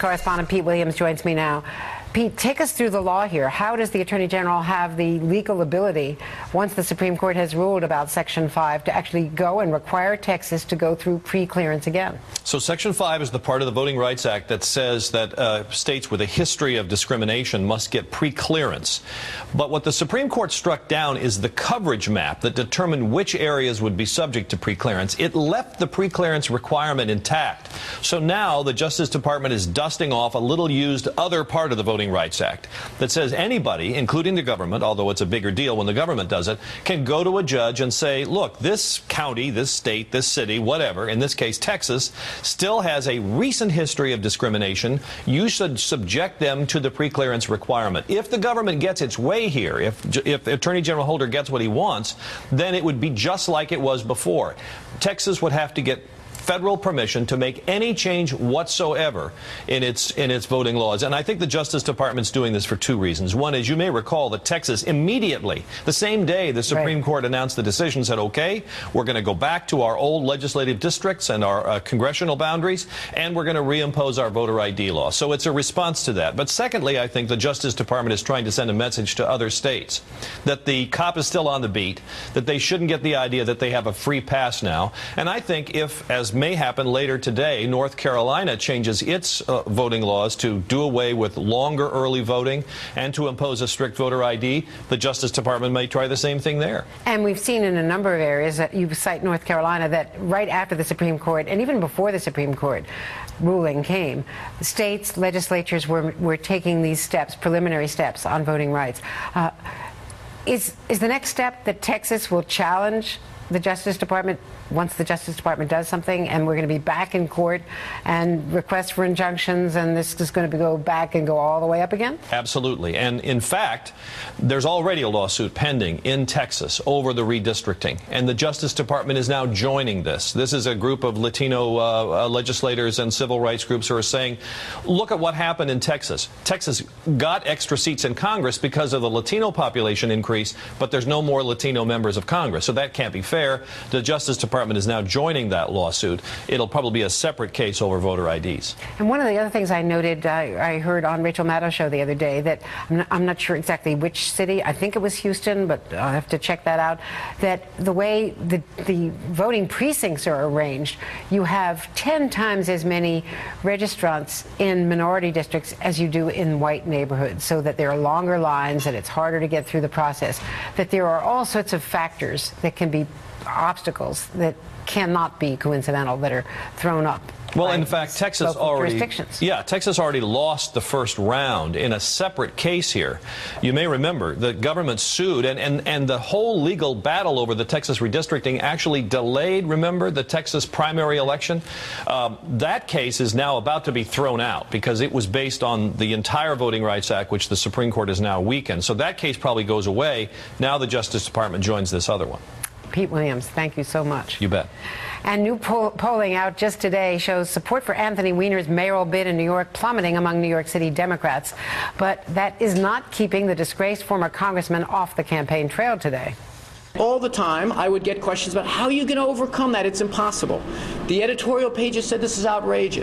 correspondent Pete Williams joins me now. Pete, take us through the law here. How does the Attorney General have the legal ability, once the Supreme Court has ruled about Section 5, to actually go and require Texas to go through pre-clearance again? So Section 5 is the part of the Voting Rights Act that says that states with a history of discrimination must get pre-clearance. But what the Supreme Court struck down is the coverage map that determined which areas would be subject to pre-clearance. It left the pre-clearance requirement intact. So now the Justice Department is dusting off a little used other part of the Voting Rights Act that says anybody, including the government, although it's a bigger deal when the government does it, can go to a judge and say, look, this county, this state, this city, whatever, in this case Texas, still has a recent history of discrimination. You should subject them to the pre-clearance requirement. If the government gets its way here, if Attorney General Holder gets what he wants, then it would be just like it was before. Texas would have to get federal permission to make any change whatsoever in its voting laws. And I think the Justice Department's doing this for two reasons. One is, you may recall that Texas immediately, the same day the Supreme Court announced the decision, said, okay, we're going to go back to our old legislative districts and our congressional boundaries, and we're going to reimpose our voter ID law. So it's a response to that. But secondly, I think the Justice Department is trying to send a message to other states that the cop is still on the beat, that they shouldn't get the idea that they have a free pass now. And I think if, as may happen later today, North Carolina changes its voting laws to do away with longer early voting and to impose a strict voter ID, the Justice Department may try the same thing there. And we've seen in a number of areas, that you cite North Carolina, that right after the Supreme Court, and even before the Supreme Court ruling came, states, legislatures were taking these steps, preliminary steps on voting rights. Is the next step that Texas will challenge the Justice Department once the Justice Department does something, and we're going to be back in court and request for injunctions, and this is going to go back and go all the way up again? Absolutely. And in fact, there's already a lawsuit pending in Texas over the redistricting, and the Justice Department is now joining this. This is a group of Latino legislators and civil rights groups who are saying, look at what happened in Texas. Texas got extra seats in Congress because of the Latino population increase, but there's no more Latino members of Congress, so that can't be fair. The Justice Department is now joining that lawsuit. It'll probably be a separate case over voter IDs. And one of the other things I noted, I heard on Rachel Maddow's show the other day, that I'm not sure exactly which city, I think it was Houston, but I'll have to check that out, that the way the voting precincts are arranged, you have 10 times as many registrants in minority districts as you do in white neighborhoods, so that there are longer lines and it's harder to get through the process, that there are all sorts of factors that can be obstacles that cannot be coincidental that are thrown up. Well, in fact, Texas already lost the first round in a separate case here. You may remember the government sued, and the whole legal battle over the Texas redistricting actually delayed, remember, the Texas primary election. That case is now about to be thrown out because it was based on the entire Voting Rights Act, which the Supreme Court has now weakened. So that case probably goes away. Now the Justice Department joins this other one. Pete Williams, thank you so much. You bet. And new polling out just today shows support for Anthony Weiner's mayoral bid in New York plummeting among New York City Democrats. But that is not keeping the disgraced former congressman off the campaign trail today. All the time, I would get questions about how are you going to overcome that? It's impossible. The editorial pages said this is outrageous.